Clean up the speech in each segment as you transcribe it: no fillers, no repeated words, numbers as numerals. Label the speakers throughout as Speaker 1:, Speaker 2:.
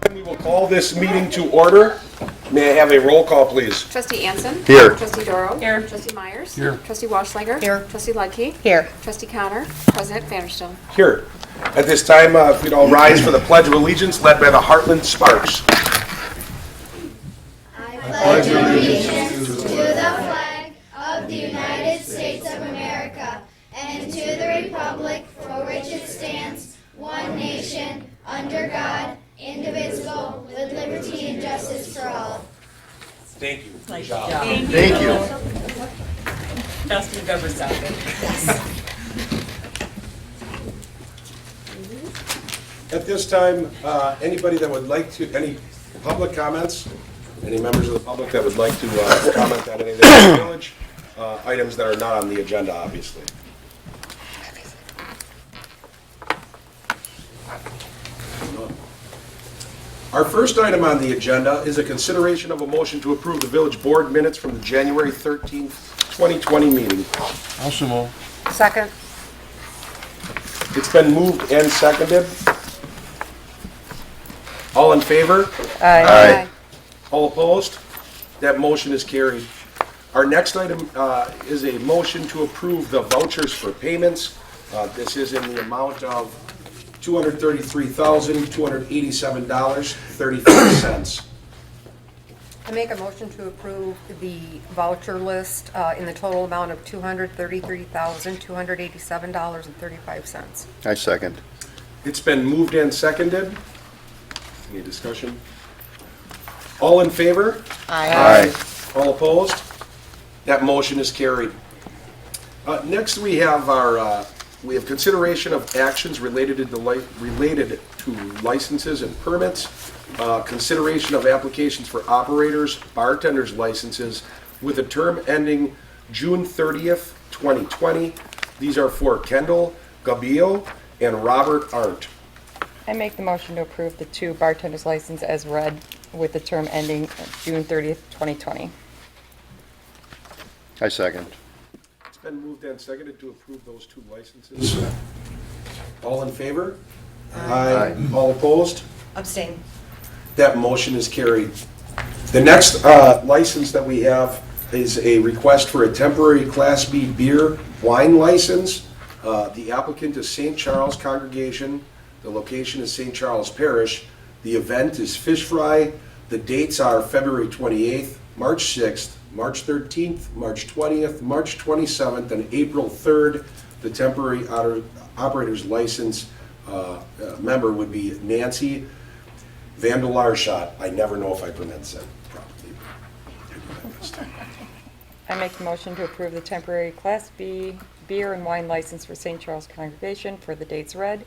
Speaker 1: time, we will call this meeting to order. May I have a roll call, please?
Speaker 2: Trustee Anson.
Speaker 3: Here.
Speaker 2: Trustee Doro.
Speaker 4: Here.
Speaker 2: Trustee Myers.
Speaker 3: Here.
Speaker 2: Trustee Washliger.
Speaker 4: Here.
Speaker 2: Trustee Ludke.
Speaker 4: Here.
Speaker 2: Trustee Connor. President Vanderstone.
Speaker 1: Here. At this time, if we'd all rise for the Pledge of Allegiance, led by the Hartland Sparks.
Speaker 5: Pledge allegiance to the flag of the United States of America and to the republic for which it stands, one nation, under God, indivisible, with liberty and justice for all.
Speaker 1: Thank you.
Speaker 4: Nice
Speaker 1: Good job.
Speaker 4: job.
Speaker 3: Thank you.
Speaker 4: Best we've ever sounded.
Speaker 1: At this time, anybody that would like to, any public comments? Any members of the public that would like to comment on anything in the village? Items that are not on the agenda, obviously. Our first item on the agenda is a consideration of a motion to approve the village board minutes from the January 13th, 2020 meeting.
Speaker 3: Also move.
Speaker 4: Second.
Speaker 1: It's been moved and seconded. All in favor?
Speaker 3: Aye.
Speaker 1: All opposed? That motion is carried. Our next item is a motion to approve the vouchers for payments. This is in the amount of $233,287.35.
Speaker 6: I make a motion to approve the voucher list in the total amount of $233,287.35.
Speaker 3: I second.
Speaker 1: It's been moved and seconded. Any discussion? All in favor?
Speaker 3: Aye.
Speaker 1: All opposed? That motion is carried. Next, we have consideration of actions related to licenses and permits, consideration of applications for operators, bartenders licenses with a term ending June 30th, 2020. These are for Kendall Gabillo and Robert Arndt.
Speaker 7: I make the motion to approve the two bartender's license as read with the term ending June 30th, 2020.
Speaker 3: I second.
Speaker 1: It's been moved and seconded to approve those two licenses. All in favor? Aye. All opposed?
Speaker 4: Abstain.
Speaker 1: That motion is carried. The next license that we have is a request for a temporary Class B beer wine license. The applicant is St. Charles Congregation. The location is St. Charles Parish. The event is Fish Fry. The dates are February 28th, March 6th, March 13th, March 20th, March 27th, and April 3rd. The temporary operator's license member would be Nancy Vandelaarschot. I never know if I pronounce that properly.
Speaker 7: I make the motion to approve the temporary Class B beer and wine license for St. Charles Congregation for the dates read,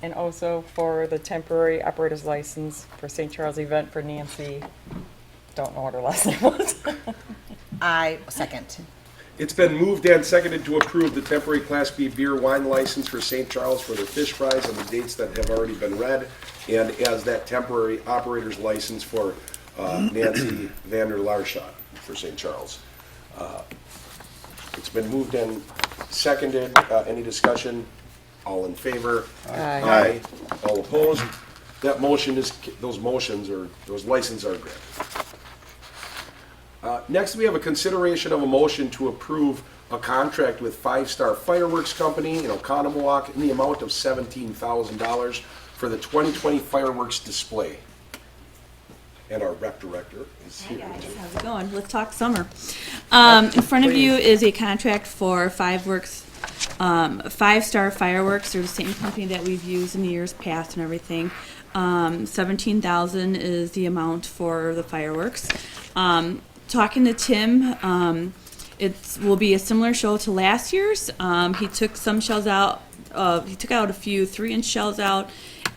Speaker 7: and also for the temporary operator's license for St. Charles event for Nancy. Don't know what her last name was.
Speaker 4: I second.
Speaker 1: It's been moved and seconded to approve the temporary Class B beer wine license for St. Charles for the fish fries on the dates that have already been read, and as that temporary operator's license for Nancy Vandelaarschot for St. Charles. It's been moved and seconded. Any discussion? All in favor?
Speaker 7: Aye.
Speaker 1: All opposed? That motion is, those licenses are granted. Next, we have a consideration of a motion to approve a contract with Five Star Fireworks Company in Oconomowoc in the amount of $17,000 for the 2020 fireworks display. And our rep director is here.
Speaker 8: Hi guys, how's it going? Let's talk summer. In front of you is a contract for Five Star Fireworks. They're the same company that we've used in the years past and everything. $17,000 is the amount for the fireworks. Talking to Tim, it will be a similar show to last year's. He took some shells out. He took out a few 3-inch shells out,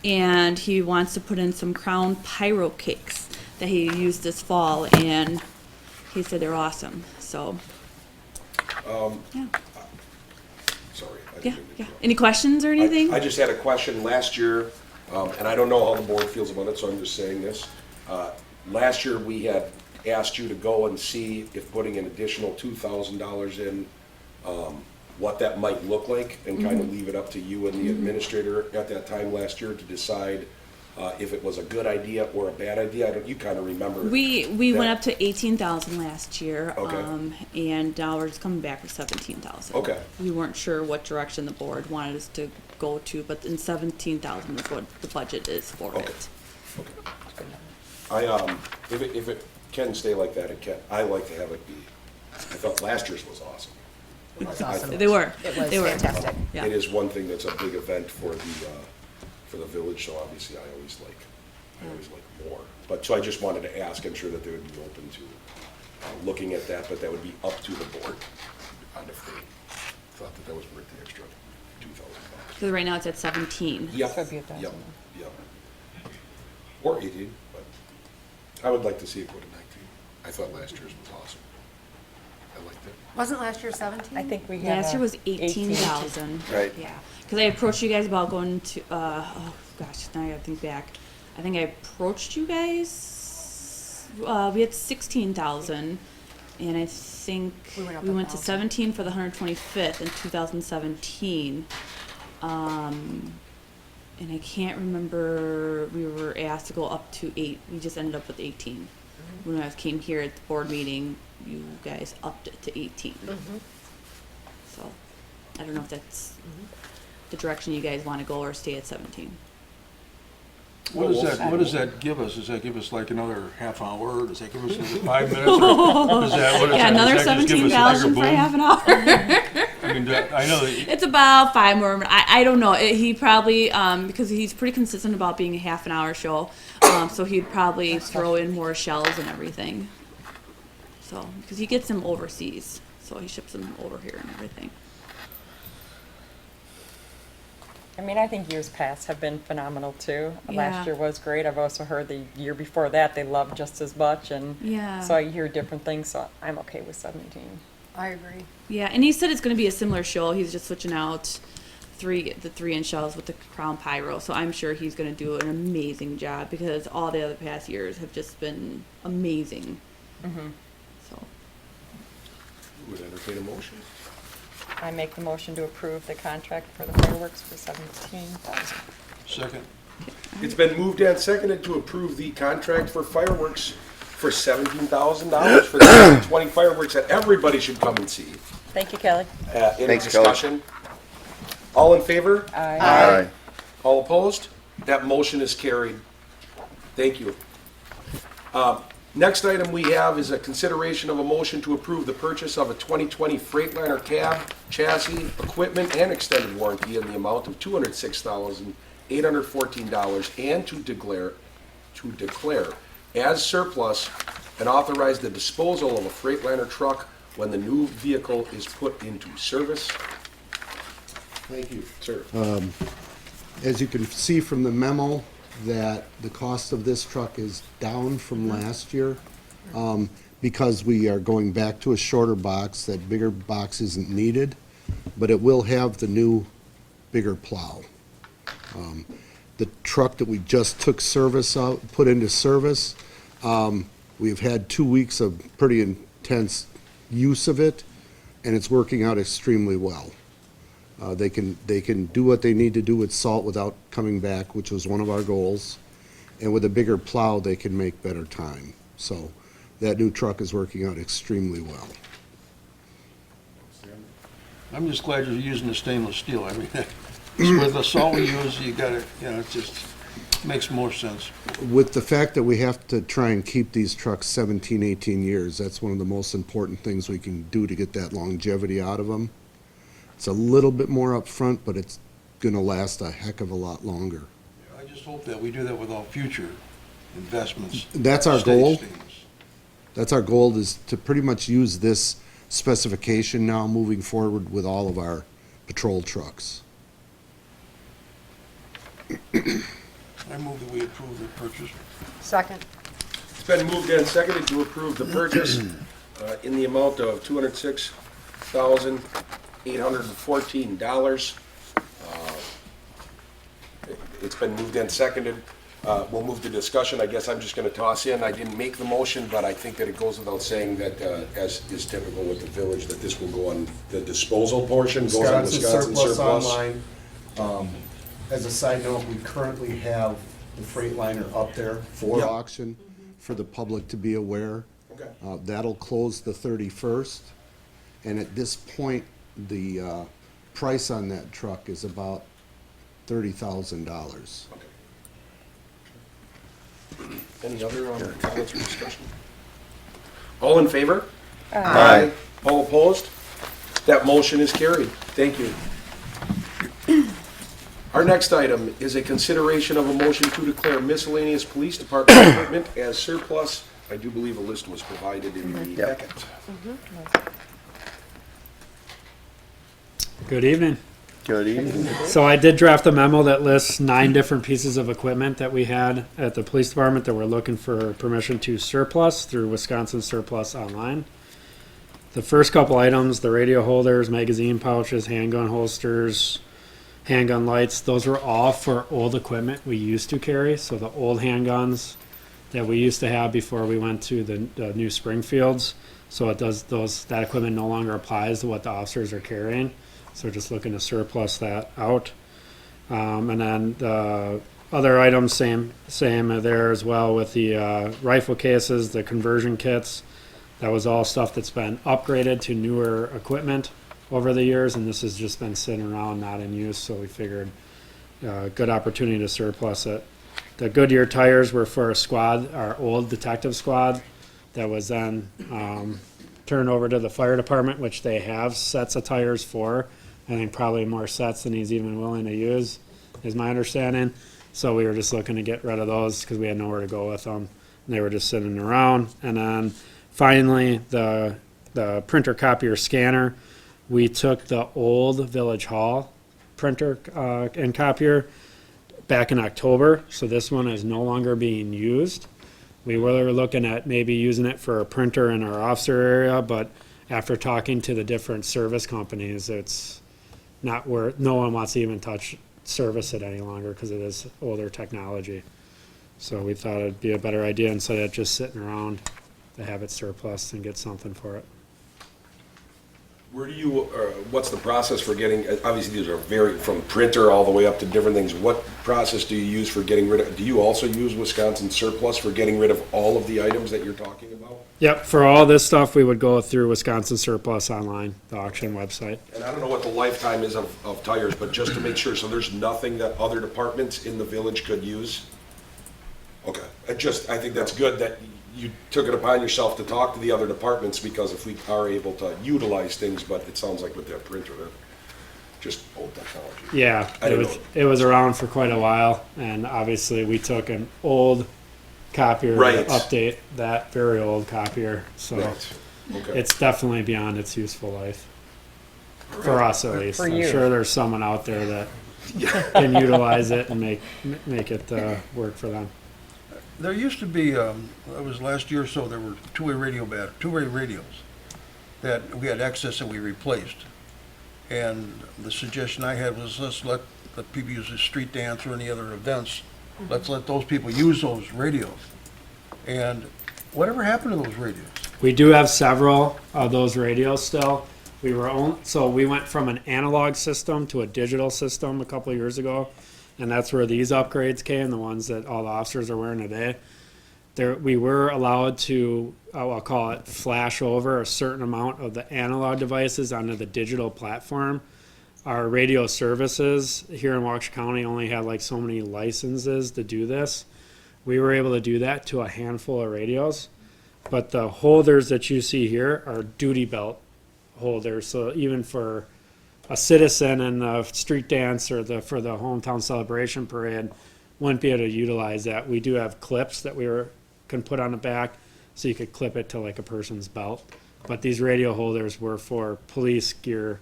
Speaker 8: and he wants to put in some crown pyro cakes that he used this fall, and he said they're awesome. So, yeah.
Speaker 1: Sorry.
Speaker 8: Yeah. Any questions or anything?
Speaker 1: I just had a question last year, and I don't know how the board feels about it, so I'm just saying this. Last year, we had asked you to go and see if putting an additional $2,000 in, what that might look like, and kind of leave it up to you and the administrator at that time last year to decide if it was a good idea or a bad idea. You kind of remember.
Speaker 8: We
Speaker 1: that.
Speaker 8: went up to 18,000 last year.
Speaker 1: Okay.
Speaker 8: And now we're just coming back with 17,000.
Speaker 1: Okay.
Speaker 8: We weren't sure what direction the board wanted us to go to, but in 17,000 is what the budget is for
Speaker 1: Okay.
Speaker 8: it.
Speaker 1: If it can stay like that, it can. I like to have it be. I thought last year's was awesome.
Speaker 4: It was awesome.
Speaker 8: They were.
Speaker 4: It was
Speaker 8: They were.
Speaker 4: fantastic.
Speaker 8: Yeah.
Speaker 1: It is one thing that's a big event for the village, so obviously I always like more. But, so I just wanted to ask, I'm sure that they would be open to looking at that, but that would be up to the board on if they thought that was worth the extra $2,000.
Speaker 8: So right now it's at 17.
Speaker 1: Yep,
Speaker 7: So it'd be 1,000.
Speaker 1: yep. Or 18, but I would like to see it go to 19. I thought last year's was awesome. I liked it.
Speaker 6: Wasn't last year 17?
Speaker 7: I think we had.
Speaker 8: Last year was 18,000.
Speaker 1: Right.
Speaker 8: Yeah. Because I approached you guys about going to, oh gosh, now I gotta think back. I think I approached you guys, we had 16,000. And I think
Speaker 6: We went up
Speaker 8: we went to
Speaker 6: 1,000.
Speaker 8: 17 for the 125th in 2017. And I can't remember, we were asked to go up to 8. We just ended up with 18. When I came here at the board meeting, you guys upped it to 18. So, I don't know if that's the direction you guys want to go or stay at 17.
Speaker 3: What does that give us? Does that give us like another half hour? Does that give us another 5 minutes? Or does that, what is
Speaker 8: Yeah,
Speaker 3: that?
Speaker 8: another
Speaker 3: Does that just give us a bigger
Speaker 8: 17,000 for
Speaker 3: boom?
Speaker 8: half an hour.
Speaker 3: I mean, I know that,
Speaker 8: It's about 5 more minutes. I don't know. He probably, because he's pretty consistent about being a half an hour show, so he'd probably throw in more shells and everything. So, because he gets them overseas, so he ships them over here and everything.
Speaker 7: I mean, I think years past have been phenomenal too.
Speaker 8: Yeah.
Speaker 7: Last year was great. I've also heard the year before that they loved just as much, and
Speaker 8: Yeah.
Speaker 7: so I hear different things. So I'm okay with 17.
Speaker 6: I agree.
Speaker 8: Yeah, and he said it's going to be a similar show. He's just switching out the 3-inch shells with the crown pyro. So I'm sure he's going to do an amazing job because all the other past years have just been amazing. So
Speaker 1: Would entertain a motion.
Speaker 7: I make the motion to approve the contract for the fireworks for 17,000.
Speaker 3: second,
Speaker 1: It's been moved and seconded to approve the contract for fireworks for $17,000 for the 20 fireworks that everybody should come and see.
Speaker 7: Thank you, Kelly.
Speaker 1: Any
Speaker 3: Thanks, Kelly.
Speaker 1: discussion? All in favor?
Speaker 7: Aye.
Speaker 3: aye.
Speaker 1: All opposed? That motion is carried. Thank you. Next item we have is a consideration of a motion to approve the purchase of a 2020 Freightliner cab, chassis, equipment, and extended warranty in the amount of $206,814 and to declare as surplus and authorize the disposal of a Freightliner truck when the new vehicle is put into service.
Speaker 9: Thank you.
Speaker 1: Sir.
Speaker 9: As you can see from the memo, that the cost of this truck is down from last year, because we are going back to a shorter box. That bigger box isn't needed, but it will have the new bigger plow. The truck that we just took put into service, we've had 2 weeks of pretty intense use of it, and it's working out extremely well. They can do what they need to do with salt without coming back, which was one of our goals. And with a bigger plow, they can make better time. So that new truck is working out extremely well.
Speaker 3: I'm just glad you're using the stainless steel. I mean, with the salt we use, you gotta, it just makes more sense.
Speaker 9: With the fact that we have to try and keep these trucks 17, 18 years, that's one of the most important things we can do to get that longevity out of them. It's a little bit more upfront, but it's gonna last a heck of a lot longer.
Speaker 3: I just hope that we do that with all future investments.
Speaker 9: That's our
Speaker 3: Stay
Speaker 9: goal.
Speaker 3: stainless.
Speaker 9: That's our goal, is to pretty much use this specification now moving forward with all of our patrol trucks.
Speaker 3: I move that we approve the purchase.
Speaker 6: Second.
Speaker 1: It's been moved and seconded to approve the purchase in the amount of $206,814. It's been moved and seconded. We'll move to discussion. I guess I'm just going to toss in. I didn't make the motion, but I think that it goes without saying that, as is typical with the village, that this will go on the disposal portion, goes on
Speaker 9: Wisconsin
Speaker 1: Wisconsin
Speaker 9: surplus
Speaker 1: surplus.
Speaker 9: online. As a side note, we currently have the Freightliner up there for
Speaker 1: Yep.
Speaker 9: auction, for the public to be aware.
Speaker 1: Okay.
Speaker 9: That'll close the 31st, and at this point, the price on that truck is about $30,000.
Speaker 1: Any other comments or discussion? All in favor? Aye. All opposed? That motion is carried. Thank you. Our next item is a consideration of a motion to declare miscellaneous police department equipment as surplus. I do believe a list was provided in the packet.
Speaker 10: Good evening.
Speaker 11: Good evening.
Speaker 10: So I did draft a memo that lists 9 different pieces of equipment that we had at the police department that we're looking for permission to surplus through Wisconsin Surplus Online. The first couple items, the radio holders, magazine pouches, handgun holsters, handgun lights, those were all for old equipment we used to carry. So the old handguns that we used to have before we went to the new Springfields. So it does that equipment no longer applies to what the officers are carrying. So we're just looking to surplus that out. And then the other items, same there as well with the rifle cases, the conversion kits. That was all stuff that's been upgraded to newer equipment over the years, and this has just been sitting around not in use, so we figured good opportunity to surplus it. The Goodyear tires were for a squad, our old detective squad, that was then turned over to the fire department, which they have sets of tires for. I think probably more sets than he's even willing to use, is my understanding. So we were just looking to get rid of those because we had nowhere to go with them. They were just sitting around. And then finally, the printer copier scanner. We took the old Village Hall printer and copier back in October. So this one is no longer being used. We were looking at maybe using it for a printer in our officer area, but after talking to the different service companies, it's not worth, no one wants to even service it any longer because it is older technology. So we thought it'd be a better idea instead of just sitting around to have it surplus and get something for it.
Speaker 1: Where do you, what's the process for getting, obviously these are very, from printer all the way up to different things. What process do you use for getting rid of, do you also use Wisconsin Surplus for getting rid of all of the items that you're talking about?
Speaker 10: Yep, for all this stuff, we would go through Wisconsin Surplus Online, the auction website.
Speaker 1: And I don't know what the lifetime is of tires, but just to make sure, so there's nothing that other departments in the village could use? Okay, I think that's good that you took it upon yourself to talk to the other departments, because if we are able to utilize things, but it sounds like with that printer, they're just old technology.
Speaker 10: Yeah, it was around for quite a while, and obviously we took an old copier
Speaker 1: Right.
Speaker 10: to update that very old copier, so
Speaker 1: Right. Okay.
Speaker 10: it's definitely beyond its useful life. For us at least.
Speaker 7: For
Speaker 10: I'm
Speaker 7: you.
Speaker 10: sure there's someone out there that can utilize it and make it work for them.
Speaker 3: There used to be, it was last year or so, there were two-way radios that we had excess and we replaced. And the suggestion I had was, let's let people use the street dance or any other events. Let's let those people use those radios. And whatever happened to those radios?
Speaker 10: We do have several of those radios still. So we went from an analog system to a digital system a couple of years ago, and that's where these upgrades came, the ones that all the officers are wearing today. We were allowed to, I'll call it, flash over a certain amount of the analog devices onto the digital platform. Our radio services here in Waukesha County only had like so many licenses to do this. We were able to do that to a handful of radios, but the holders that you see here are duty belt holders. So even for a citizen in the street dance or for the hometown celebration parade, wouldn't be able to utilize that. We do have clips that can put on the back, so you could clip it to like a person's belt. But these radio holders were for police gear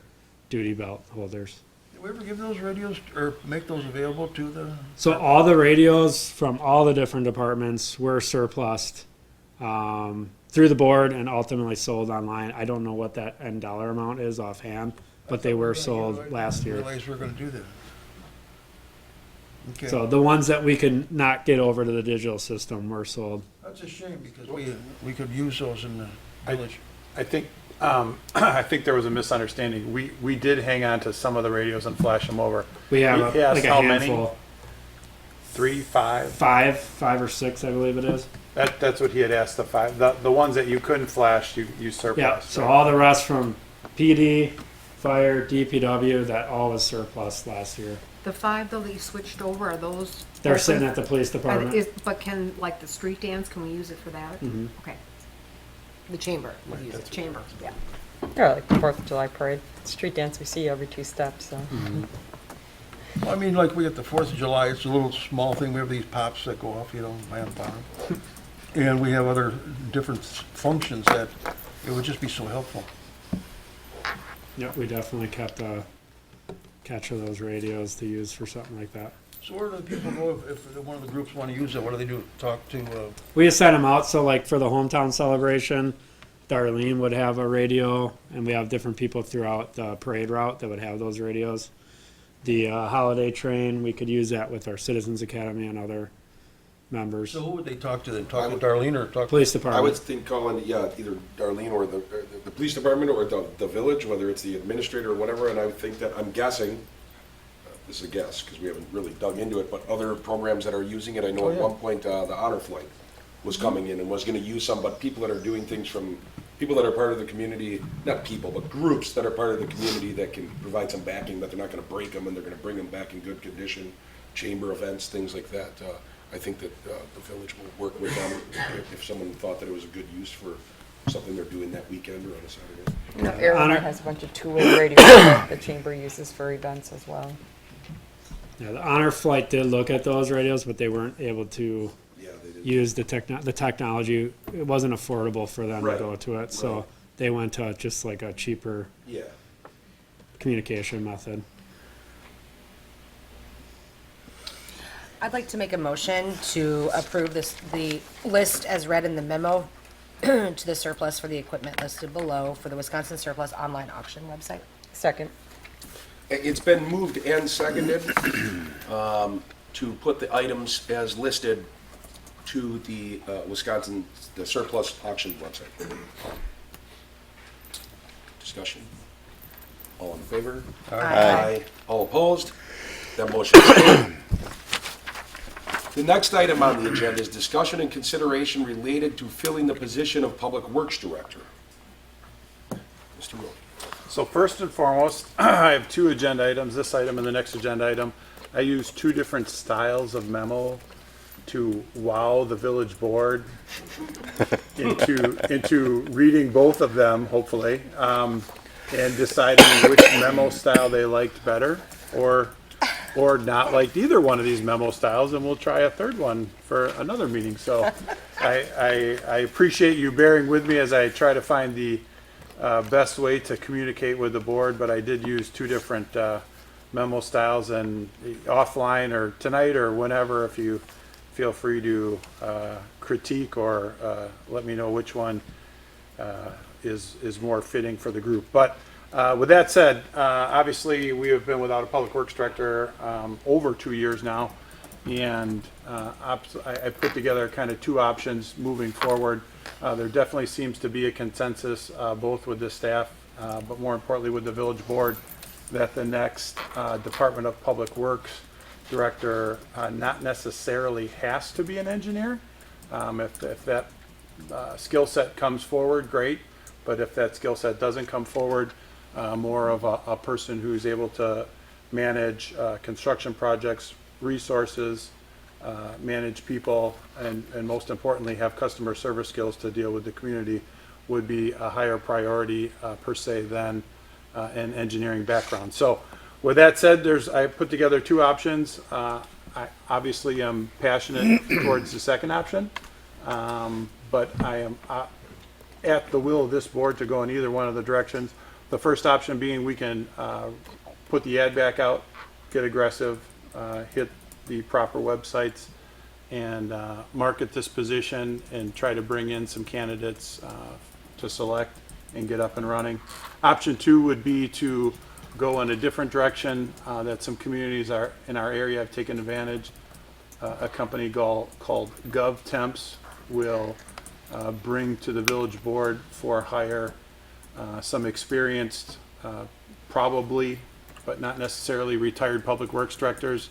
Speaker 10: duty belt holders.
Speaker 3: Did we ever give those radios or make those available to the?
Speaker 10: So all the radios from all the different departments were surplused through the board and ultimately sold online. I don't know what that end dollar amount is offhand, but they were sold last year.
Speaker 3: I realized we were going to do that. Okay.
Speaker 10: So the ones that we could not get over to the digital system were sold.
Speaker 3: That's a shame because we could use those in the village.
Speaker 11: I think I think there was a misunderstanding. We did hang on to some of the radios and flash them over.
Speaker 10: We have
Speaker 11: He asked
Speaker 10: like a
Speaker 11: how many?
Speaker 10: handful.
Speaker 11: 3, 5?
Speaker 10: Five or six, I believe it is.
Speaker 11: That's what he had asked, the 5. The ones that you couldn't flash, you surplus.
Speaker 10: Yeah, so
Speaker 11: right?
Speaker 10: all the rest from PD, fire, DPW, that all was surplus last year.
Speaker 6: The 5 though that you switched over, are those?
Speaker 10: They're
Speaker 6: open?
Speaker 10: sitting at the police department.
Speaker 6: But can, like the street dance, can we use it for that?
Speaker 10: Mhm.
Speaker 6: Okay. The chamber, we use it, chamber, yeah.
Speaker 7: Yeah, like the 4th of July parade. Street dance we see every 2 steps, so.
Speaker 3: I mean, like we get the 4th of July, it's a little small thing, we have these pops that go off, man bomb. And we have other different functions that it would just be so helpful.
Speaker 10: Yep, we definitely kept a catch of those radios to use for something like that.
Speaker 3: So where do the people go if one of the groups want to use it? What do they do? Talk to,
Speaker 10: We just sent them out, so like for the hometown celebration, Darlene would have a radio, and we have different people throughout the parade route that would have those radios. The holiday train, we could use that with our Citizens Academy and other members.
Speaker 3: so who would they talk to then? Talk to Darlene or talk to?
Speaker 10: Police
Speaker 1: I would
Speaker 10: department.
Speaker 1: think calling, yeah, either Darlene or the police department or the village, whether it's the administrator or whatever, and I would think that, I'm guessing, this is a guess, because we haven't really dug into it, but other programs that are using it, I know
Speaker 3: Oh,
Speaker 1: at
Speaker 3: yeah.
Speaker 1: one point, the Honor Flight was coming in and was gonna use some, but people that are doing things from, people that are part of the community, not people, but groups that are part of the community that can provide some backing, that they're not gonna break them and they're gonna bring them back in good condition, chamber events, things like that. I think that the village will work with them if someone thought that it was a good use for something they're doing that weekend or on a Saturday.
Speaker 7: You know, Arizona
Speaker 10: Honor-
Speaker 7: has a bunch of 2-way radios that the chamber uses for events as well.
Speaker 10: Yeah, the Honor Flight did look at those radios, but they weren't able to
Speaker 1: Yeah, they did.
Speaker 10: use the technology. It wasn't affordable for them
Speaker 1: Right,
Speaker 10: to go to it, so
Speaker 1: right.
Speaker 10: they went to just like a cheaper
Speaker 1: Yeah.
Speaker 10: communication method.
Speaker 4: I'd like to make a motion to approve the list as read in the memo to the surplus for the equipment listed below for the Wisconsin Surplus online auction website.
Speaker 7: Second.
Speaker 1: It's been moved and seconded to put the items as listed to the Wisconsin, the surplus auction website. Discussion. All in favor? Aye. All opposed? That motion is carried. The next item on the agenda is discussion and consideration related to filling the position of Public Works Director. Mr. Rowe.
Speaker 11: So first and foremost, I have 2 agenda items, this item and the next agenda item. I use 2 different styles of memo to wow the village board into reading both of them, hopefully, and deciding which memo style they liked better, or not liked either one of these memo styles, and we'll try a third one for another meeting. So I appreciate you bearing with me as I try to find the best way to communicate with the board, but I did use 2 different memo styles, and offline or tonight or whenever, if you feel free to critique or let me know which one is more fitting for the group. But with that said, obviously we have been without a public works director over 2 years now, and I put together kind of 2 options moving forward. There definitely seems to be a consensus, both with the staff, but more importantly with the village board, that the next Department of Public Works director not necessarily has to be an engineer. If that skill set comes forward, great. But if that skill set doesn't come forward, more of a person who's able to manage construction projects, resources, manage people, and most importantly, have customer service skills to deal with the community would be a higher priority per se than an engineering background. So with that said, I put together 2 options. I obviously am passionate towards the second option, but I am at the will of this board to go in either one of the directions. The first option being we can put the ad back out, get aggressive, hit the proper websites, and market this position and try to bring in some candidates to select and get up and running. Option 2 would be to go in a different direction that some communities in our area have taken advantage. A company called GovTemps will bring to the village board for hire some experienced, probably, but not necessarily retired public works directors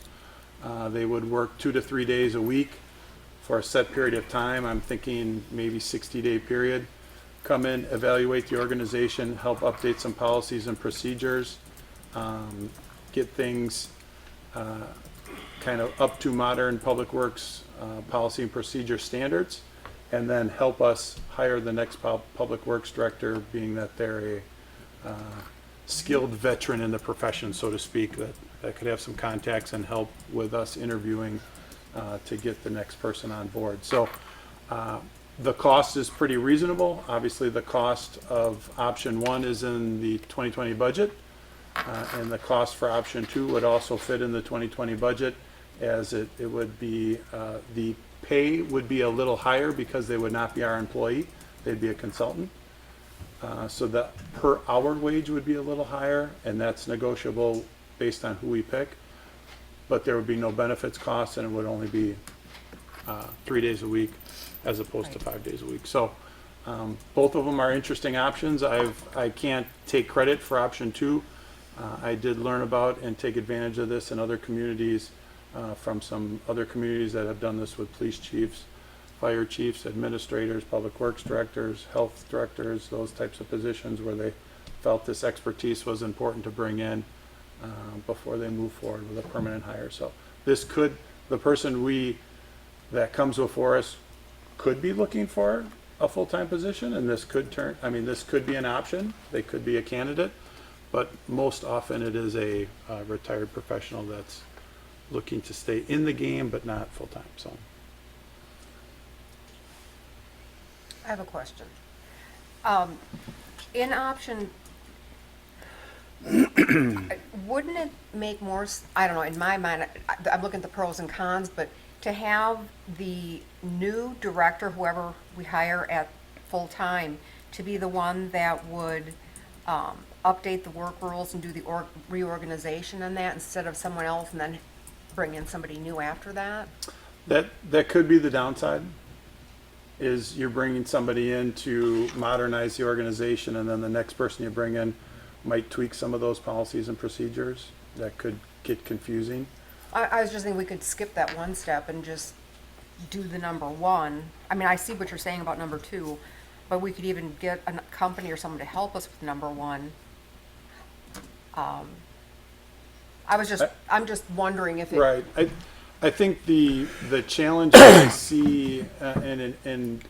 Speaker 11: They would work 2 to 3 days a week for a set period of time. I'm thinking maybe 60-day period. Come in, evaluate the organization, help update some policies and procedures, get things kind of up to modern public works policy and procedure standards, and then help us hire the next public works director, being that they're a skilled veteran in the profession, so to speak, that could have some contacts and help with us interviewing to get the next person on board. So the cost is pretty reasonable. Obviously, the cost of option 1 is in the 2020 budget, and the cost for option 2 would also fit in the 2020 budget, as it would be, the pay would be a little higher because they would not be our employee, they'd be a consultant. So the per hour wage would be a little higher, and that's negotiable based on who we pick. But there would be no benefits costs, and it would only be 3 days a week as opposed to 5 days a week. So both of them are interesting options. I can't take credit for option 2. I did learn about and take advantage of this in other communities, from some other communities that have done this with police chiefs, fire chiefs, administrators, public works directors, health directors, those types of positions where they felt this expertise was important to bring in before they move forward with a permanent hire. So this could, the person that comes before us could be looking for a full-time position, and this could this could be an option. They could be a candidate, but most often it is a retired professional that's looking to stay in the game, but not full-time. So.
Speaker 6: I have a question. In option, wouldn't it make more, I don't know, in my mind, I'm looking at the pros and cons, but to have the new director, whoever we hire at full-time, to be the one that would update the work rules and do the reorganization on that instead of someone else, and then bring in somebody new after that?
Speaker 11: That could be the downside, is you're bringing somebody in to modernize the organization, and then the next person you bring in might tweak some of those policies and procedures. That could get confusing.
Speaker 6: I was just thinking we could skip that one step and just do the number 1. I mean, I see what you're saying about number 2, but we could even get a company or someone to help us with number 1. I'm just wondering if it.
Speaker 11: Right. I think the challenge that I see, and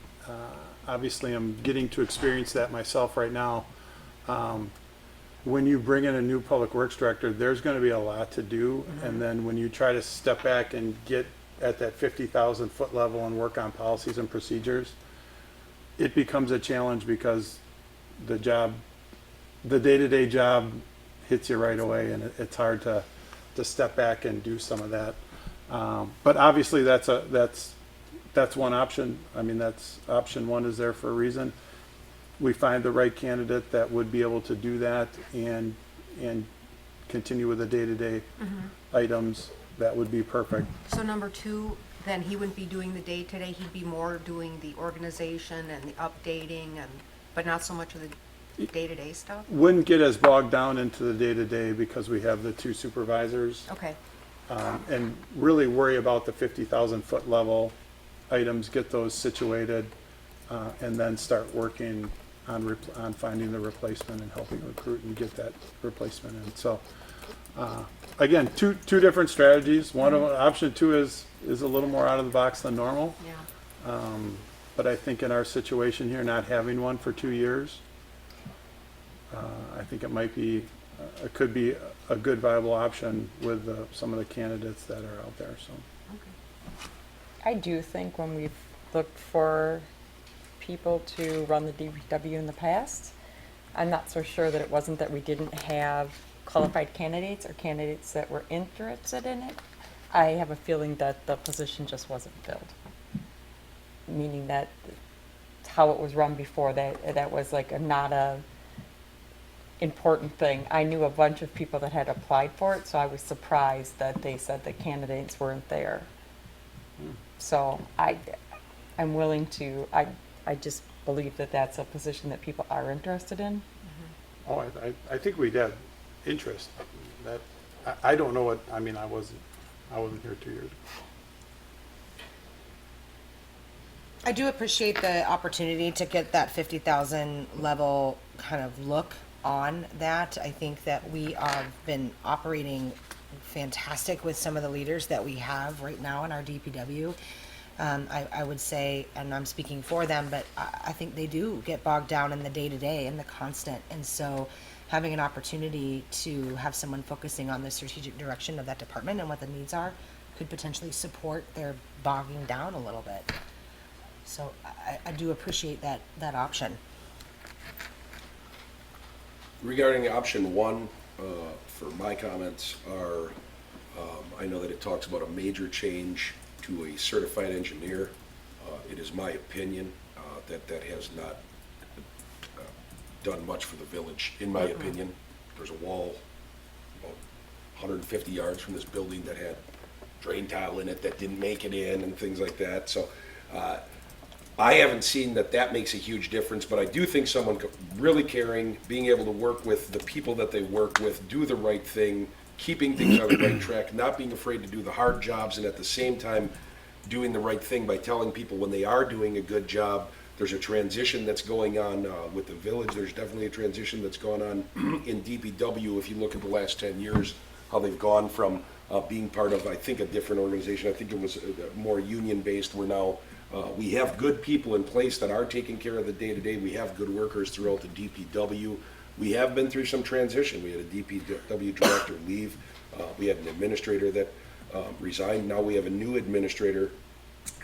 Speaker 11: obviously I'm getting to experience that myself right now. When you bring in a new public works director, there's going to be a lot to do, and then when you try to step back and get at that 50,000 foot level and work on policies and procedures, it becomes a challenge because the day-to-day job hits you right away, and it's hard to step back and do some of that. But obviously that's one option. I mean, that's option 1 is there for a reason. We find the right candidate that would be able to do that and continue with the day-to-day items. That would be perfect.
Speaker 6: So number 2, then he wouldn't be doing the day-to-day, he'd be more doing the organization and the updating, but not so much of the day-to-day stuff?
Speaker 11: Wouldn't get as bogged down into the day-to-day because we have the 2 supervisors.
Speaker 6: Okay.
Speaker 11: And really worry about the 50,000 foot level items, get those situated, and then start working on finding the replacement and helping recruit and get that replacement in. So again, two different strategies. One of option 2 is a little more out of the box than normal.
Speaker 6: Yeah.
Speaker 11: But I think in our situation here, not having one for 2 years, I think it could be a good viable option with some of the candidates that are out there. So.
Speaker 7: I do think when we've looked for people to run the DPW in the past, I'm not so sure that it wasn't that we didn't have qualified candidates or candidates that were interested in it. I have a feeling that the position just wasn't filled. Meaning that how it was run before, that was like not a important thing. I knew a bunch of people that had applied for it, so I was surprised that they said the candidates weren't there. So I'm willing to, I just believe that that's a position that people are interested in.
Speaker 11: Oh, I think we'd have interest. That I don't know what, I mean, I wasn't I wasn't here 2 years.
Speaker 4: I do appreciate the opportunity to get that 50,000 level kind of look on that. I think that we have been operating fantastic with some of the leaders that we have right now in our DPW. I would say, and I'm speaking for them, but I think they do get bogged down in the day-to-day and the constant. And so having an opportunity to have someone focusing on the strategic direction of that department and what the needs are could potentially support their bogging down a little bit. So I do appreciate that option.
Speaker 1: Regarding option one, for my comments are, I know that it talks about a major change to a certified engineer. It is my opinion that has not done much for the village, in my opinion. There's a wall about 150 yards from this building that had drain tile in it that didn't make it in and things like that. So I haven't seen that makes a huge difference, but I do think someone really caring, being able to work with the people that they work with, do the right thing, keeping things on the right track, not being afraid to do the hard jobs, and at the same time doing the right thing by telling people when they are doing a good job. There's a transition that's going on with the village. There's definitely a transition that's gone on in DPW. If you look at the last 10 years, how they've gone from being part of, I think, a different organization. I think it was more union-based. We're now we have good people in place that are taking care of the day-to-day. We have good workers throughout the DPW. We have been through some transition. We had a DPW director leave. We had an administrator that resigned. Now we have a new administrator.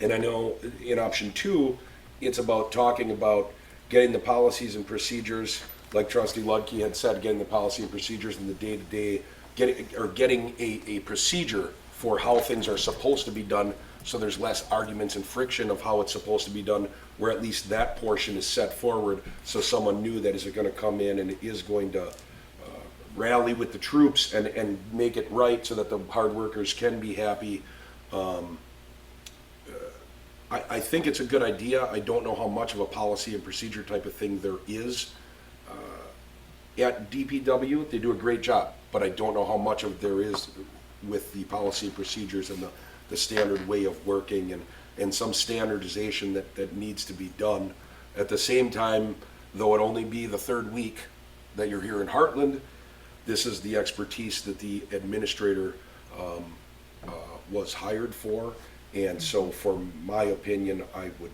Speaker 1: And I know in option two, it's about talking about getting the policies and procedures, like Trustee Ludke had said, getting the policy and procedures in the day-to-day, getting a procedure for how things are supposed to be done, so there's less arguments and friction of how it's supposed to be done, where at least that portion is set forward, so someone new that is going to come in and is going to rally with the troops and make it right so that the hard workers can be happy. I think it's a good idea. I don't know how much of a policy and procedure type of thing there is at DPW. They do a great job, but I don't know how much of there is with the policy and procedures and the standard way of working and some standardization that needs to be done. At the same time, though it only be the third week that you're here in Hartland, this is the expertise that the administrator was hired for. And so for my opinion, I would,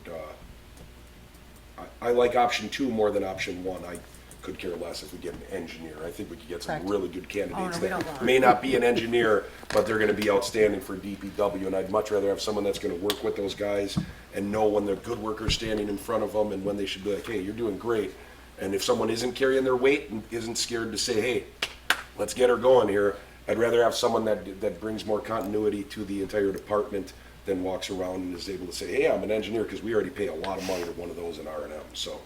Speaker 1: I like option two more than option one. I could care less if we get an engineer. I think we could get some
Speaker 4: Correct.
Speaker 1: really good candidates
Speaker 6: we don't
Speaker 1: that
Speaker 6: want.
Speaker 1: may not be an engineer, but they're gonna be outstanding for DPW. And I'd much rather have someone that's gonna work with those guys and know when they're good workers standing in front of them and when they should be like, hey, you're doing great. And if someone isn't carrying their weight and isn't scared to say, hey, let's get her going here, I'd rather have someone that brings more continuity to the entire department than walks around and is able to say, hey, I'm an engineer, because we already pay a lot of money to one of those in R&M. So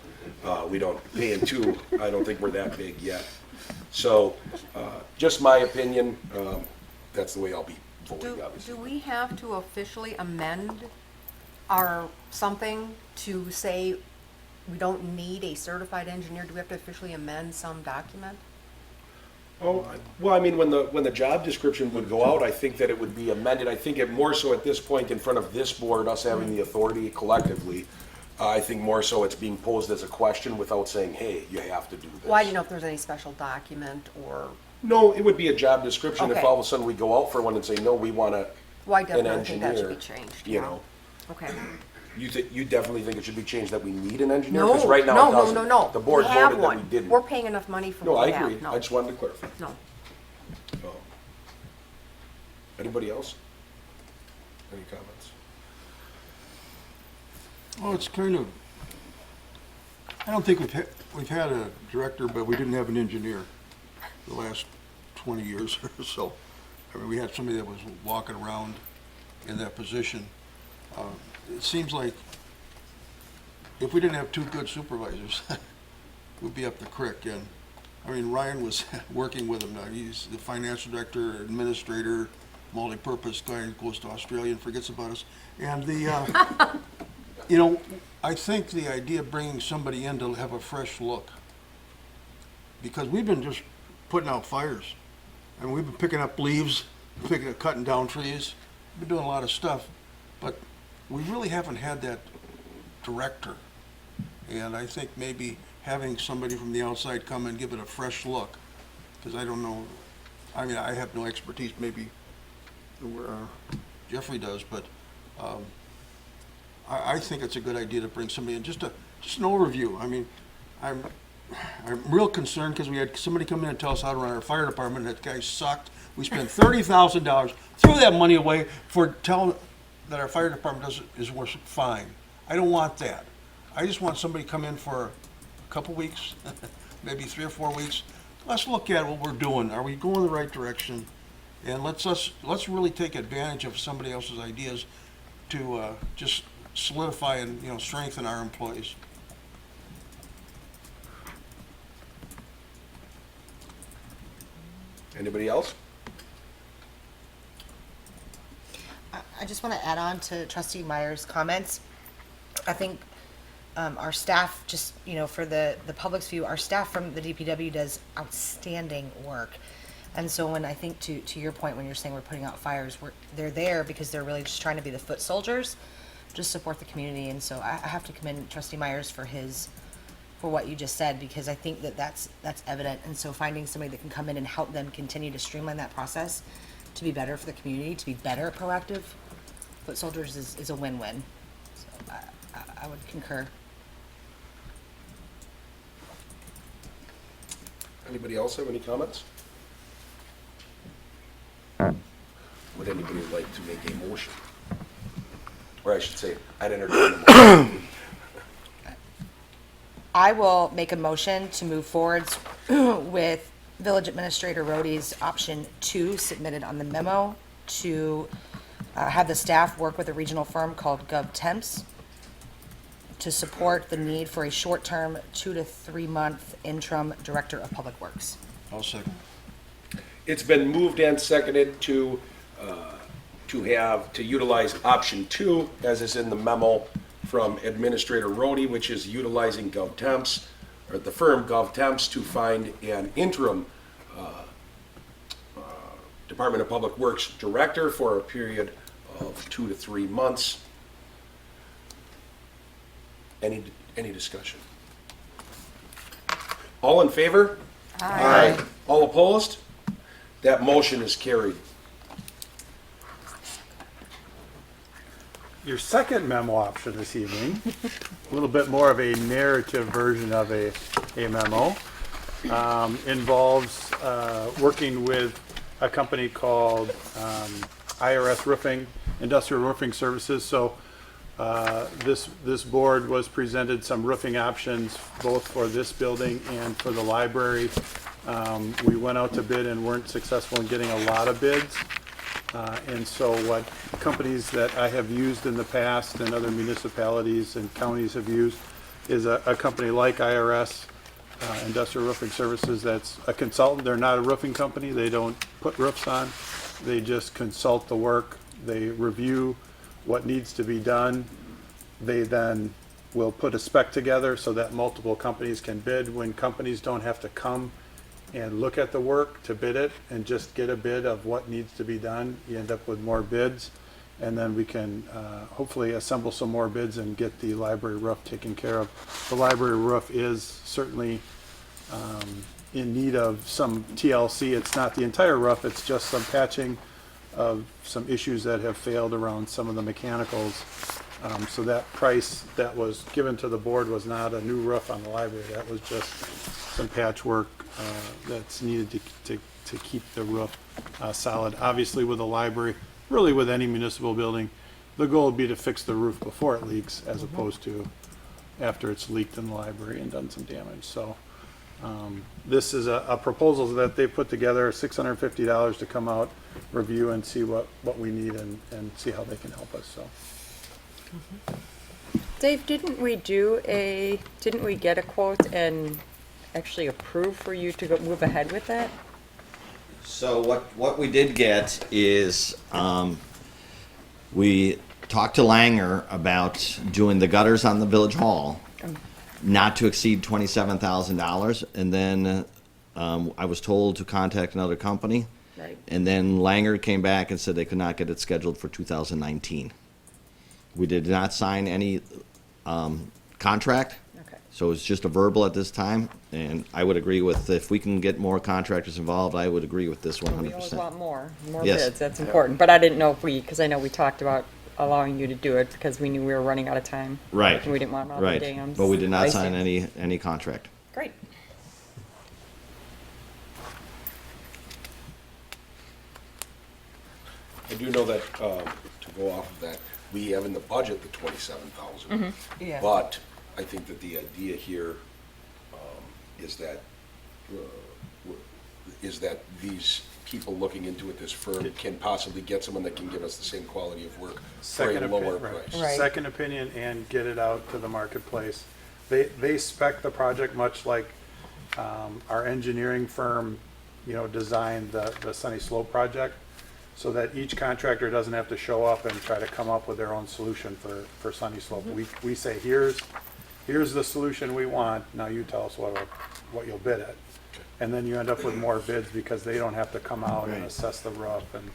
Speaker 1: we don't pay in two. I don't think we're that big yet. So just my opinion, that's the way I'll be voting, obviously.
Speaker 6: Do we have to officially amend our something to say we don't need a certified engineer? Do we have to officially amend some document?
Speaker 1: Oh, well, I mean, when the job description would go out, I think that it would be amended. I think it more so at this point in front of this board, us having the authority collectively, I think more so it's being posed as a question without saying, hey, you have to do this.
Speaker 6: Well, I didn't know if there's any special document or,
Speaker 1: No, it would be a job description if
Speaker 6: Okay.
Speaker 1: all of a sudden we go out for one and say, no, we want
Speaker 6: well, I
Speaker 1: an
Speaker 6: definitely think that should
Speaker 1: engineer.
Speaker 6: be changed.
Speaker 1: You
Speaker 6: yeah.
Speaker 1: know,
Speaker 6: Okay.
Speaker 1: you definitely think it should be changed that we need an engineer?
Speaker 6: No,
Speaker 1: 'Cause right now
Speaker 6: no,
Speaker 1: it
Speaker 6: no,
Speaker 1: doesn't.
Speaker 6: no, no.
Speaker 1: The board
Speaker 6: We have
Speaker 1: voted that we
Speaker 6: one.
Speaker 1: didn't.
Speaker 6: We're paying enough money for
Speaker 1: No,
Speaker 6: what
Speaker 1: I
Speaker 6: we have.
Speaker 1: agree.
Speaker 6: No.
Speaker 1: I just wanted to clarify.
Speaker 6: No.
Speaker 1: Anybody else? Any comments?
Speaker 3: Well, it's kind of, I don't think we've had a director, but we didn't have an engineer the last 20 years or so. I mean, we had somebody that was walking around in that position. It seems like if we didn't have two good supervisors, we'd be up the creek. And I mean, Ryan was working with him now. He's the financial director, administrator, multi-purpose guy who goes to Australia and forgets about us. And the, you know, I think the idea of bringing somebody in to have a fresh look, because we've been just putting out fires. I mean, we've been picking up leaves picking, cutting down trees. Been doing a lot of stuff, but we really haven't had that director. And I think maybe having somebody from the outside come and give it a fresh look, because I don't know, I mean, I have no expertise, maybe where Jeffrey does, but I think it's a good idea to bring somebody in, just an overview. I mean, I'm real concerned because we had somebody come in and tell us how to run our fire department. That guy sucked. We spent $30,000, threw that money away for telling that our fire department is working fine. I don't want that. I just want somebody to come in for a couple weeks, maybe 3 or 4 weeks. Let's look at what we're doing. Are we going the right direction? And let's really take advantage of somebody else's ideas to just solidify and strengthen our employees.
Speaker 1: Anybody else?
Speaker 4: I just want to add on to Trustee Meyer's comments. I think our staff, just, for the public's view, our staff from the DPW does outstanding work. And so when I think to your point, when you're saying we're putting out fires, they're there because they're really just trying to be the foot soldiers, just support the community. And so I have to commend Trustee Myers for what you just said, because I think that's evident. And so finding somebody that can come in and help them continue to streamline that process to be better for the community, to be better proactive foot soldiers is a win-win. So I would concur.
Speaker 1: Anybody else have any comments? Would anybody like to make a motion? Or I should say, I'd entertain a motion.
Speaker 4: I will make a motion to move forward with Village Administrator Rohde's option 2 submitted on the memo to have the staff work with a regional firm called GovTemps to support the need for a short-term 2 to 3 month interim Director of Public Works.
Speaker 3: I'll second.
Speaker 1: It's been moved and seconded to utilize option 2, as is in the memo from Administrator Rohde, which is utilizing GovTemps, or the firm GovTemps, to find an interim Department of Public Works Director for a period of 2 to 3 months. Any discussion? All in favor? Aye. All opposed? That motion is carried.
Speaker 11: Your second memo option this evening, a little bit more of a narrative version of a memo, involves working with a company called IRS Roofing, Industrial Roofing Services. So this board was presented some roofing options, both for this building and for the library. We went out to bid and weren't successful in getting a lot of bids. And so what companies that I have used in the past and other municipalities and counties have used is a company like IRS, Industrial Roofing Services, that's a consultant. They're not a roofing company. They don't put roofs on. They just consult the work. They review what needs to be done. They then will put a spec together so that multiple companies can bid. When companies don't have to come and look at the work to bid it and just get a bid of what needs to be done, you end up with more bids, and then we can hopefully assemble some more bids and get the library roof taken care of. The library roof is certainly in need of some TLC. It's not the entire roof, it's just some patching of some issues that have failed around some of the mechanicals. So that price that was given to the board was not a new roof on the library. That was just some patchwork that's needed to keep the roof solid. Obviously with a library, really with any municipal building, the goal would be to fix the roof before it leaks as opposed to after it's leaked in the library and done some damage. So this is a proposal that they put together, $650 to come out, review and see what we need and see how they can help us. So.
Speaker 7: Dave, didn't we get a quote and actually approve for you to move ahead with that?
Speaker 12: So what we did get is we talked to Langer about doing the gutters on the village hall, not to exceed $27,000, and then I was told to contact another company,
Speaker 4: Right.
Speaker 12: And then Langer came back and said they could not get it scheduled for 2019. We did not sign any contract.
Speaker 4: Okay.
Speaker 12: So it's just a verbal at this time, and I would agree with, if we can get more contractors involved, I would agree with this
Speaker 7: We always
Speaker 12: 100%.
Speaker 7: want more
Speaker 12: Yes.
Speaker 7: bids, that's important. But I didn't know if because I know we talked about allowing you to do it because we knew we were running out of time.
Speaker 12: Right.
Speaker 7: And we didn't want all the
Speaker 12: Right,
Speaker 7: dams.
Speaker 12: but we did not
Speaker 7: ice
Speaker 12: sign
Speaker 7: dams.
Speaker 12: any contract.
Speaker 7: Great.
Speaker 1: I do know that, to go off of that, we have in the budget the 27,000.
Speaker 6: Yeah.
Speaker 1: But I think that the idea here is that, these people looking into it, this firm, can possibly get someone that can give us the same quality of work for a lower price.
Speaker 6: Right.
Speaker 11: Second opinion and get it out to the marketplace. They spec the project much like our engineering firm, designed the Sunny Slope project, so that each contractor doesn't have to show up and try to come up with their own solution for Sunny Slope. We say, here's the solution we want, now you tell us what you'll bid at. And then you end up with more bids because they don't have to come out and assess the roof and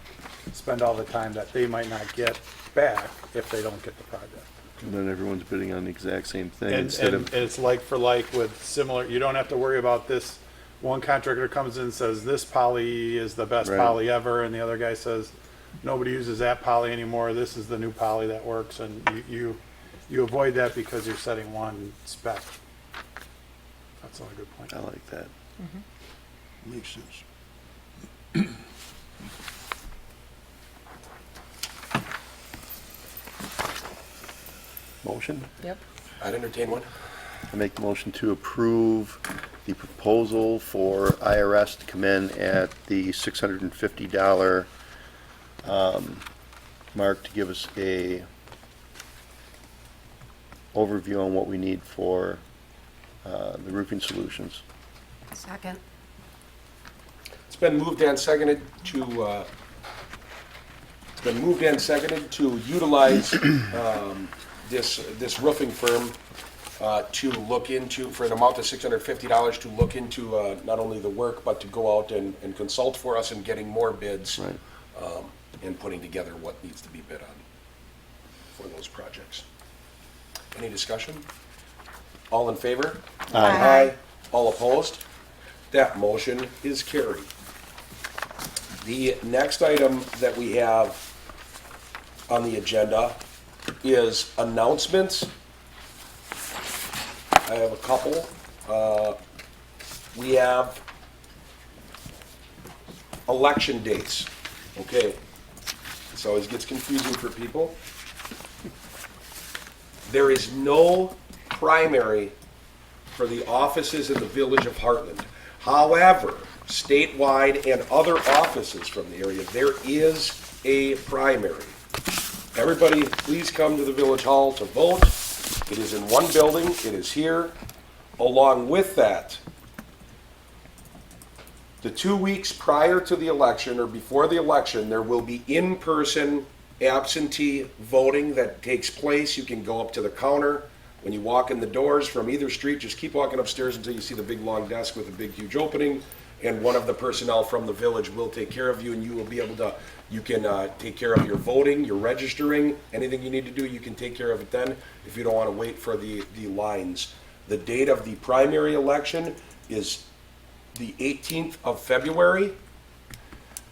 Speaker 11: spend all the time that they might not get back if they don't get the project.
Speaker 13: And then everyone's bidding on the exact same thing
Speaker 11: And
Speaker 13: instead of,
Speaker 11: it's like for like with similar, you don't have to worry about this. One contractor comes in and says, this poly is the best
Speaker 13: Right.
Speaker 11: poly ever, and the other guy says, nobody uses that poly anymore, this is the new poly that works, and you avoid that because you're setting one spec. That's not a good point.
Speaker 13: I like that.
Speaker 3: Makes sense.
Speaker 13: Motion?
Speaker 7: Yep.
Speaker 1: I'd entertain one.
Speaker 13: I make the motion to approve the proposal for IRS to come in at the $650 mark to give us a overview on what we need for the roofing solutions.
Speaker 6: Second.
Speaker 1: It's been moved and seconded to utilize this roofing firm to look into, for an amount of $650, to look into not only the work, but to go out and consult for us in getting more bids.
Speaker 13: Right.
Speaker 1: And putting together what needs to be bid on for those projects. Any discussion? All in favor?
Speaker 6: Aye.
Speaker 1: All opposed? That motion is carried. The next item that we have on the agenda is announcements. I have a couple. We have election dates. Okay, this always gets confusing for people. There is no primary for the offices in the village of Hartland. However, statewide and other offices from the area, there is a primary. Everybody, please come to the village hall to vote. It is in one building, it is here. Along with that, the 2 weeks prior to the election or before the election, there will be in-person absentee voting that takes place. You can go up to the counter. When you walk in the doors from either street, just keep walking upstairs until you see the big long desk with a big huge opening, and one of the personnel from the village will take care of you, and you will be able to, you can take care of your voting, your registering, anything you need to do, you can take care of it then if you don't want to wait for the lines. The date of the primary election is the 18th of February.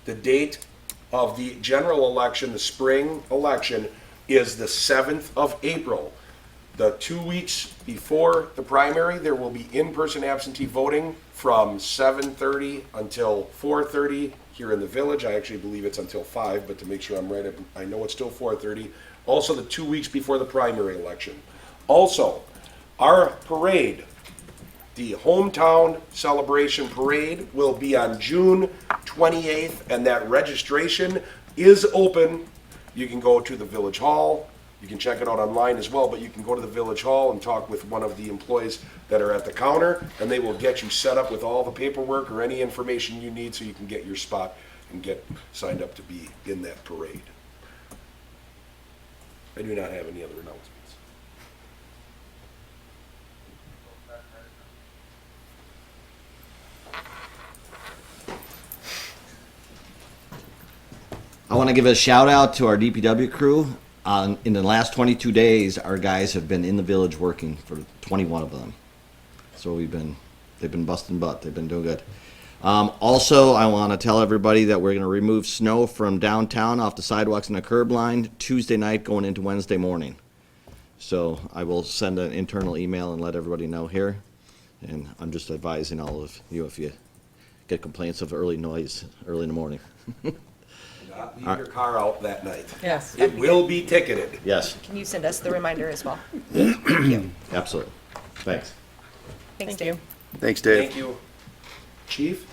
Speaker 1: The date of the general election, the spring election, is the 7th of April. The 2 weeks before the primary, there will be in-person absentee voting from 7:30 until 4:30 here in the village. I actually believe it's until 5, but to make sure I'm right, I know it's still 4:30. Also, the 2 weeks before the primary election. Also, our parade, the hometown celebration parade, will be on June 28th, and that registration is open. You can go to the village hall. You can check it out online as well, but you can go to the village hall and talk with one of the employees that are at the counter, and they will get you set up with all the paperwork or any information you need so you can get your spot and get signed up to be in that parade. I do not have any other announcements.
Speaker 12: want to give a shout out to our DPW crew. In the last 22 days, our guys have been in the village working for 21 of them. So they've been busting butt. They've been doing good. Also, I want to tell everybody that we're going to remove snow from downtown off the sidewalks and the curb line Tuesday night going into Wednesday morning. So I will send an internal email and let everybody know here. And I'm just advising all of you if you get complaints of early noise early in the morning.
Speaker 1: Not leave your car out that night.
Speaker 7: Yes.
Speaker 1: It will be ticketed.
Speaker 12: Yes,
Speaker 4: Can you send us the reminder as well?
Speaker 12: absolutely. Thanks.
Speaker 4: Thanks,
Speaker 7: Thank
Speaker 4: Dave.
Speaker 7: you.
Speaker 13: Thanks, Dave.
Speaker 1: Thank you. Chief?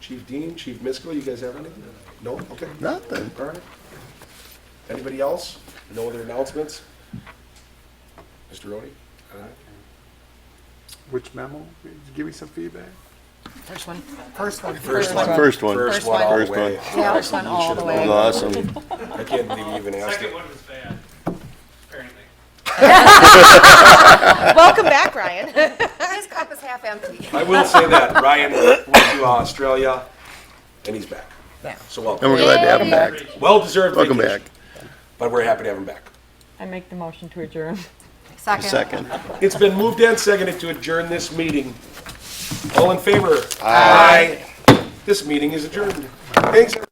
Speaker 1: Chief Dean, Chief Miskell, you guys have anything? No? Okay.
Speaker 13: Nothing.
Speaker 1: All right. Anybody else? No other announcements? Mr. Rhodey?
Speaker 11: Which memo? Give me some feedback.
Speaker 4: First one.
Speaker 1: First one.
Speaker 13: First one.
Speaker 1: First one all the
Speaker 13: First one.
Speaker 1: way.
Speaker 4: Yeah, first one all the way.
Speaker 13: Awesome.
Speaker 1: I can't believe you even asked it.
Speaker 10: one was bad, apparently.
Speaker 4: Welcome back, Ryan.
Speaker 6: His cup is half empty.
Speaker 1: I will say that Ryan went to Australia and he's back.
Speaker 4: Yeah.
Speaker 1: So
Speaker 13: And
Speaker 1: welcome.
Speaker 13: we're glad to have him back.
Speaker 1: Well-deserved
Speaker 13: Welcome
Speaker 1: vacation.
Speaker 13: back.
Speaker 1: But we're happy to have him back.
Speaker 7: I make the motion to adjourn.
Speaker 13: Second.
Speaker 1: It's been moved and seconded to adjourn this meeting. All in favor? Aye. This meeting is adjourned. Thanks, everybody.